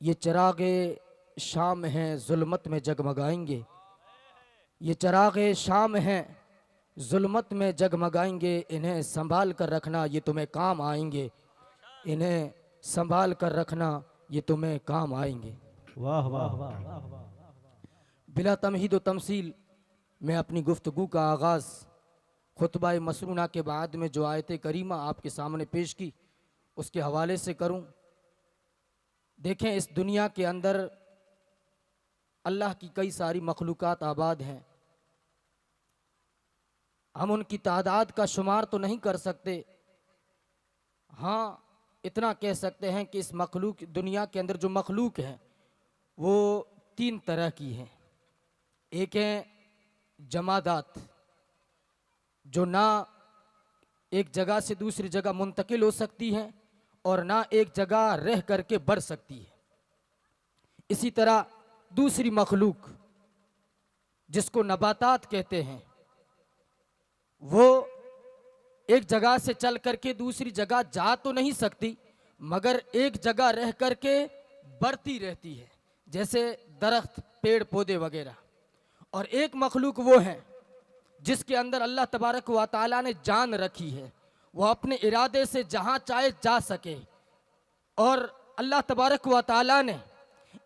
ये चिरागे शाम हैं जुल्मत में जगमगाएंगे, ये चिरागे शाम हैं जुल्मत में जगमगाएंगे। इन्हें संभाल कर रखना ये तुम्हें काम आएंगे, इन्हें संभाल कर रखना ये तुम्हें काम आएंगे। वाह वाह वाह। बिला तमहीद व तमसील मैं अपनी गुफ्तगू का आगाज़ खुतबा मसरूना के बाद में जो आयत करीमा आपके सामने पेश की उसके हवाले से करूं। देखें, इस दुनिया के अंदर अल्लाह की कई सारी मखलूक़ात आबाद हैं। हम उनकी तादाद का शुमार तो नहीं कर सकते। हाँ, इतना कह सकते हैं कि इस मखलूक दुनिया के अंदर जो मखलूक हैं वो तीन तरह की हैं। एक है जमादात, जो ना एक जगह से दूसरी जगह मुंतकिल हो सकती हैं और ना एक जगह रह करके बढ़ सकती है। इसी तरह दूसरी मखलूक जिसको नबातात कहते हैं, वो एक जगह से चल करके दूसरी जगह जा तो नहीं सकती मगर एक जगह रह करके बढ़ती रहती है, जैसे दरख्त, पेड़ पौधे वगैरह। और एक मखलूक वो है जिसके अंदर अल्लाह तबारक व तआला ने जान रखी है, वह अपने इरादे से जहाँ चाहे जा सके। और अल्लाह तबारक व तआला ने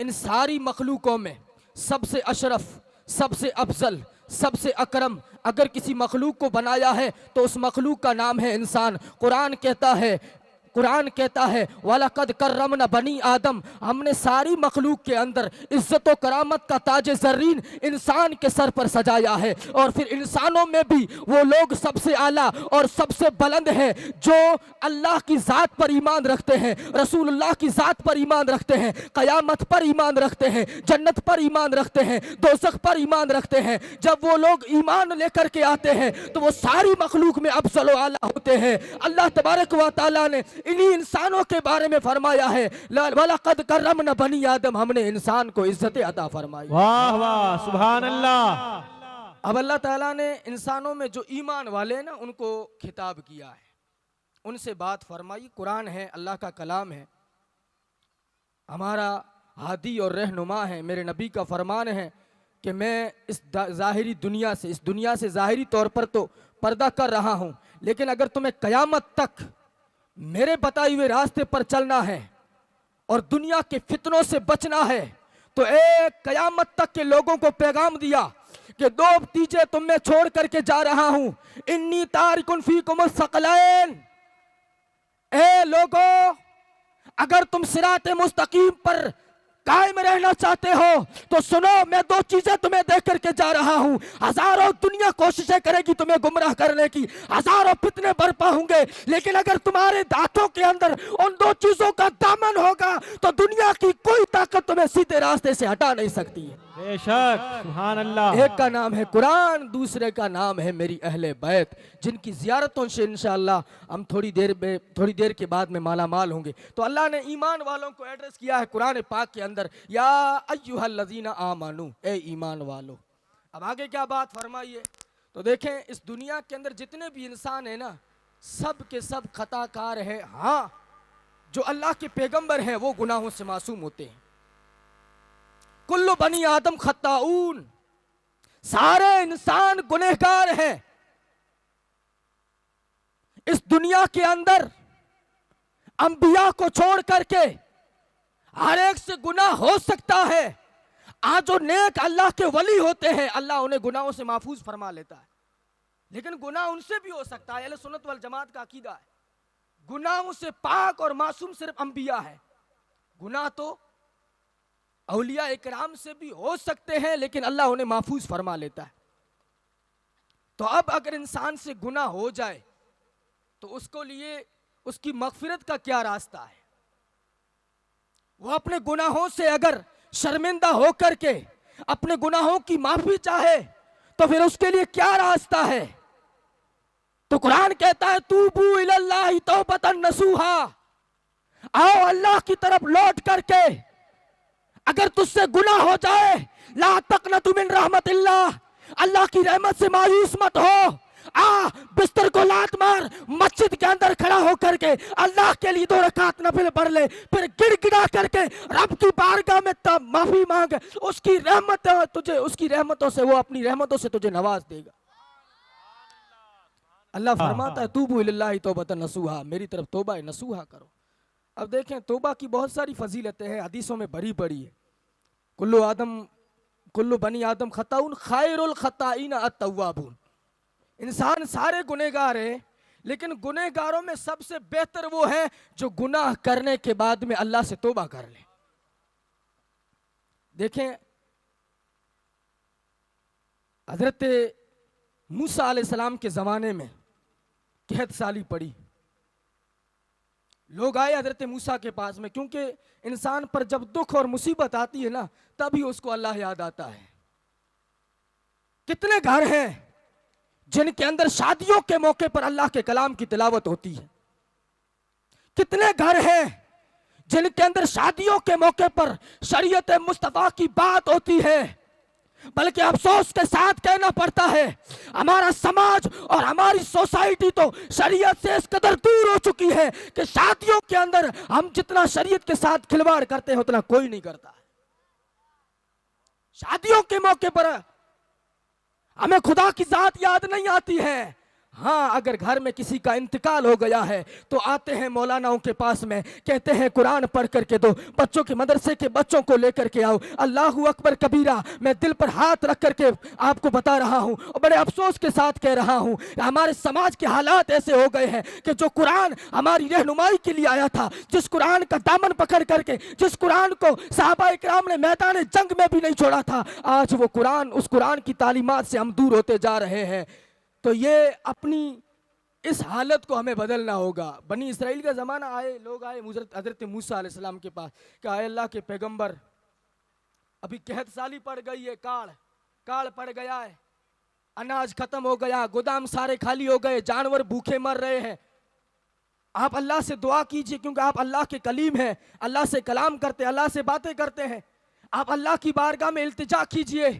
इन सारी मखलूकों में सबसे अशरफ, सबसे अफजल, सबसे अकरम अगर किसी मखलूक को बनाया है तो उस मखलूक का नाम है इंसान। कुरान कहता है वलक़द कर्रमना बनी आदम, हमने सारी मखलूक के अंदर इज्जत व करामत का ताज ज़र्रीन इंसान के सर पर सजाया है। और फिर इंसानों में भी वो लोग सबसे आला और सबसे बुलंद हैं जो अल्लाह की ज़ात पर ईमान रखते हैं, रसूलुल्लाह की ज़ात पर ईमान रखते हैं, क़यामत पर ईमान रखते हैं, जन्नत पर ईमान रखते हैं, दोज़ख पर ईमान रखते हैं। जब वो लोग ईमान लेकर के आते हैं तो वो सारी मखलूक में अफज़ल व आला होते हैं। अल्लाह तबारक व तआला ने इन्हीं इंसानों के बारे में फरमाया है वलक़द कर्रमना बनी आदम, हमने इंसान को इज्जत अता फरमाई। वाह वाह, सुभान अल्लाह। अब अल्लाह ताला ने इंसानों में जो ईमान वाले ना उनको खिताब किया है, उनसे बात फरमाई। कुरान है, अल्लाह का कलाम है, हमारा हादी और रहनुमा है। मेरे नबी का फरमान है कि मैं इस ज़ाहिरी दुनिया से, इस दुनिया से ज़ाहिरी तौर पर तो पर्दा कर रहा हूँ, लेकिन अगर तुम्हें क़यामत तक मेरे बताए हुए रास्ते पर चलना है और दुनिया के फितनों से बचना है तो एक क़यामत तक के लोगों को पैगाम दिया कि दो चीजें तुम में छोड़ करके जा रहा हूं। इन्नी तारिकुन फीकुम सकलैन, ए लोगों, अगर तुम सिराते मुस्तकीम पर कायम रहना चाहते हो तो सुनो, मैं दो चीजें तुम्हें देख करके जा रहा हूं। हजारों दुनिया कोशिशें करेगी तुम्हें गुमराह करने की, हजारों फितने बरपा होंगे, लेकिन अगर तुम्हारे दांतों के अंदर उन दो चीजों का दामन होगा तो दुनिया की कोई ताकत तुम्हें सीधे रास्ते से हटा नहीं सकती है। बेशक, सुभान अल्लाह। एक का नाम है कुरान, दूसरे का नाम है मेरी अहले बैत, जिनकी जियारतों से इंशाअल्लाह हम थोड़ी देर के बाद में माला माल होंगे। तो अल्लाह ने ईमान वालों को एड्रेस किया है कुरान पाक के अंदर, या अय्युहल्लज़ीना आमनू, ए ईमान वालो। अब आगे क्या बात फरमाइए। तो देखें, इस दुनिया के अंदर जितने भी इंसान है ना, सब के सब खताकार है। हाँ, जो अल्लाह के पैगंबर हैं वो गुनाहों से मासूम होते हैं। कुल्लु बनी आदम खत्ताऊन, सारे इंसान गुनहगार हैं। इस दुनिया के अंदर अंबिया को छोड़ करके हर एक से गुनाह हो सकता है। आज जो नेक अल्लाह के वली होते हैं अल्लाह उन्हें गुनाहों से महफूज फरमा लेता है, लेकिन गुनाह उनसे भी हो सकता है। अहले सुन्नत वल जमात का अकीदा है गुनाहों से पाक और मासूम सिर्फ अंबिया है। गुनाह तो औलिया इकराम से भी हो सकते हैं लेकिन अल्लाह उन्हें महफूज फरमा लेता है। तो अब अगर इंसान से गुनाह हो जाए तो उसको लिए उसकी मगफिरत का क्या रास्ता है? वो अपने गुनाहों से अगर शर्मिंदा होकर के अपने गुनाहों की माफी चाहे तो फिर उसके लिए क्या रास्ता है? तो कुरान कहता है तूबू इलल्लाहि तौबतन नसूहा, आओ अल्लाह की तरफ लौट करके अगर तुझसे गुनाह हो जाए ला तक़नतु मिन रहमतिल्लाह, अल्लाह की रहमत से मायूस मत हो। आ बिस्तर को लात मार, मस्जिद के अंदर खड़ा होकर के अल्लाह के लिए 2 रकात नफिल पढ़ ले, फिर गिड़गिड़ा करके रब की बारगाह में तब माफी मांग, उसकी रहमत तुझे, उसकी रहमतों से, वो अपनी रहमतों से तुझे नवाज देगा। अल्लाह फरमाता है तूबू इल्लाहि तौबतन नसूहा, मेरी तरफ तौबा नसूहा करो। अब देखें तौबा की बहुत सारी फजीलतें हैं, हदीसों में भरी पड़ी है। कुल्लु बनी आदम खताउन खैरुल खताइन अत-तव्वाबून। इंसान सारे गुनहगार हैं, लेकिन गुनहगारों में सबसे बेहतर वो है जो गुनाह करने के बाद में अल्लाह से तौबा कर ले। देखें हजरत मूसा अलैहिस्सलाम के जमाने में कहत साली पड़ी, लोग आए हजरत मूसा के पास में, क्योंकि इंसान पर जब दुख और मुसीबत आती है ना, तभी उसको अल्लाह याद आता है। कितने घर हैं जिनके अंदर शादियों के मौके पर अल्लाह के कलाम की तिलावत होती है, कितने घर हैं जिनके अंदर शादियों के मौके पर शरीयत मुस्तफा की बात होती है। बल्कि अफसोस के साथ कहना पड़ता है हमारा समाज और हमारी सोसाइटी तो शरीयत से इस कदर दूर हो चुकी है कि शादियों के अंदर हम जितना शरीयत के साथ खिलवाड़ करते हैं उतना कोई नहीं करता है। शादियों के मौके पर हमें खुदा की जात याद नहीं आती है। हाँ, अगर घर में किसी का इंतकाल हो गया है तो आते हैं मौलानाओं के पास में, कहते हैं कुरान पढ़ करके दो, बच्चों के मदरसे के बच्चों को लेकर के आओ। अल्लाहू अकबर कबीरा, मैं दिल पर हाथ रख करके आपको बता रहा हूँ और बड़े अफसोस के साथ कह रहा हूँ, हमारे समाज के हालात ऐसे हो गए हैं कि जो कुरान हमारी रहनुमाई के लिए आया था, जिस कुरान का दामन पकड़ करके, जिस कुरान को सहाबा इकराम ने मैदान जंग में भी नहीं छोड़ा था, आज वो कुरान, उस कुरान की तालीमात से हम दूर होते जा रहे हैं। तो ये अपनी इस हालत को हमें बदलना होगा। बनी इसराइल का ज़माना आए, लोग आए हज़रत मूसा अलैहिस्सलाम के पास, कहा अल्लाह के पैगंबर अभी कहत साली पड़ गई है, काल पड़ गया है, अनाज खत्म हो गया, गोदाम सारे खाली हो गए, जानवर भूखे मर रहे हैं, आप अल्लाह से दुआ कीजिए, क्योंकि आप अल्लाह के कलीम हैं, अल्लाह से कलाम करते, अल्लाह से बातें करते हैं, आप अल्लाह की बारगाह में इल्तिजा कीजिए,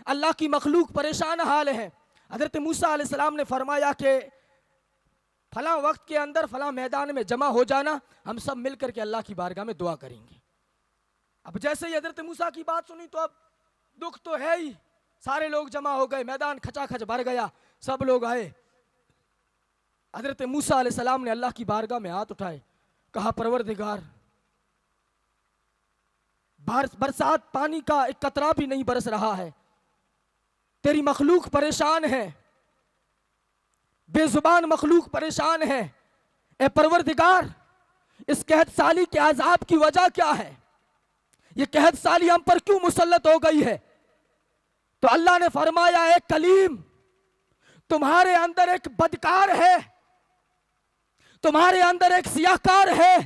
अल्लाह की मखलूक परेशान हाल है। हज़रत मूसा अलैहिस्सलाम ने फरमाया कि फला वक्त के अंदर फला मैदान में जमा हो जाना, हम सब मिलकर के अल्लाह की बारगाह में दुआ करेंगे। अब जैसे ही हज़रत मूसा की बात सुनी तो अब दुख तो है ही, सारे लोग जमा हो गए, मैदान खचाखच भर गया, सब लोग आए। हज़रत मूसा अलैहिस्सलाम ने अल्लाह की बारगाह में हाथ उठाए, कहा परवरदिगार बरसात पानी का एक कतरा भी नहीं बरस रहा है, तेरी मखलूक परेशान है, बेजुबान मखलूक परेशान है, ए परवरदिगार इस कहत साली के अजाब की वजह क्या है, ये कहत साली हम पर क्यों मुसल्लत हो गई है। तो अल्लाह ने फरमाया ए कलीम, तुम्हारे अंदर एक बदकार है, तुम्हारे अंदर एक सियाकार है,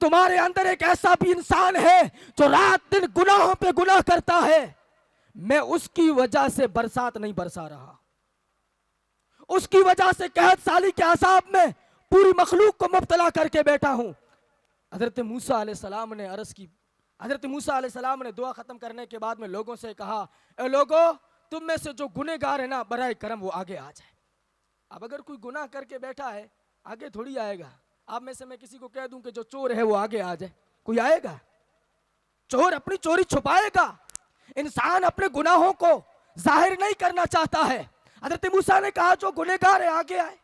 तुम्हारे अंदर एक ऐसा भी इंसान है जो रात दिन गुनाहों पे गुनाह करता है, मैं उसकी वजह से बरसात नहीं बरसा रहा, उसकी वजह से कहत साली के अज़ाब में पूरी मखलूक को मुब्तला करके बैठा हूं। हजरत मूसा अलैहिस्सलाम ने अर्ज़ की, हजरत मूसा अलैहिस्सलाम ने दुआ खत्म करने के बाद में लोगों से कहा, ए लोगों, तुम में से जो गुनहगार है ना, बराए करम वो आगे आ जाए। अब अगर कोई गुनाह करके बैठा है आगे थोड़ी आएगा। आप में से मैं किसी को कह दूं कि जो चोर है वो आगे आ जाए, कोई आएगा? चोर अपनी चोरी छुपाएगा, इंसान अपने गुनाहों को जाहिर नहीं करना चाहता है। हजरत मूसा ने कहा जो गुनहगार है आगे आए।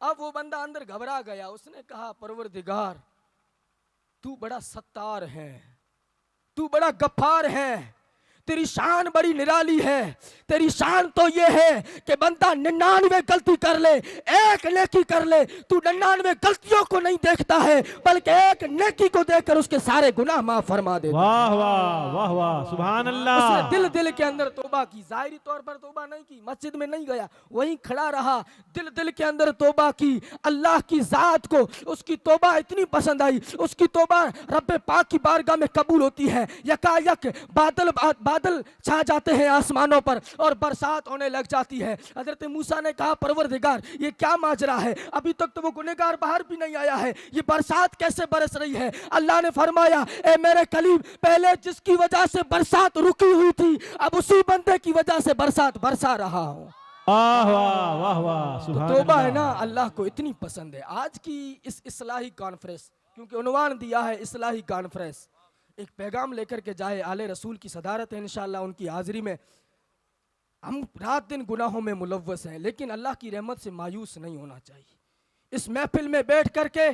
अब वो बंदा अंदर घबरा गया, उसने कहा परवरदिगार तू बड़ा सत्तार है, तू बड़ा गफ्फार है, तेरी शान बड़ी निराली है। तेरी शान तो ये है कि बंदा 99 गलती कर ले, एक नेकी कर ले, तू 99 गलतियों को नहीं देखता है बल्कि एक नेकी को देखकर उसके सारे गुनाह माफ फरमा देता। वाह वाह वाह वाह, सुभान अल्लाह। उसने दिल दिल के अंदर तौबा की, जाहिरी तौर पर तौबा नहीं की, मस्जिद में नहीं गया, वहीं खड़ा रहा, दिल दिल के अंदर तौबा की। अल्लाह की जात को उसकी तौबा इतनी पसंद आई, उसकी तौबा रब्बे पाक की बारगाह में कबूल होती है। यकायक बादल छा जाते हैं आसमानों पर और बरसात होने लग जाती है। हजरत मूसा ने कहा परवरदिगार ये क्या माजरा है, अभी तक तो वो गुनहगार बाहर भी नहीं आया है, ये बरसात कैसे बरस रही है। अल्लाह ने फरमाया ए मेरे कलीम, पहले जिसकी वजह से बरसात रुकी हुई थी अब उसी बंदे की वजह से बरसात बरसा रहा हूं। वाह वाह वाह वाह तो सुभान तौबा है ना अल्लाह। अल्लाह को इतनी पसंद है। आज की इस इस्लाही कॉन्फ्रेंस, क्योंकि उन्वान दिया है इस्लाही कॉन्फ्रेंस, एक पैगाम लेकर के जाए, आले रसूल की सदारत है इंशाअल्लाह उनकी हाजिरी में। हम रात दिन गुनाहों में मुलव्वस हैं, लेकिन अल्लाह की रहमत से मायूस नहीं होना चाहिए। इस महफिल में बैठ करके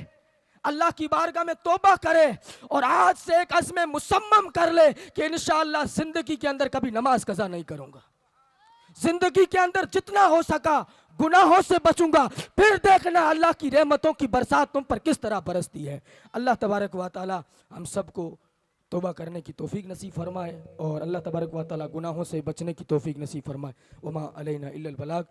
अल्लाह की बारगाह में तौबा करे और आज से एक अज़्म मुसम्मम कर ले कि इंशाअल्लाह जिंदगी के अंदर कभी नमाज कज़ा नहीं करूंगा, जिंदगी के अंदर जितना हो सका गुनाहों से बचूंगा, फिर देखना अल्लाह की रहमतों की बरसात तुम पर किस तरह बरसती है। अल्लाह तबारक व तआला हम सबको तौबा करने की तौफीक नसीब फरमाए और अल्लाह तबारक व तआला गुनाहों से बचने की तौफीक नसीब फरमाए। वमा अलैना इल्लल बलाग।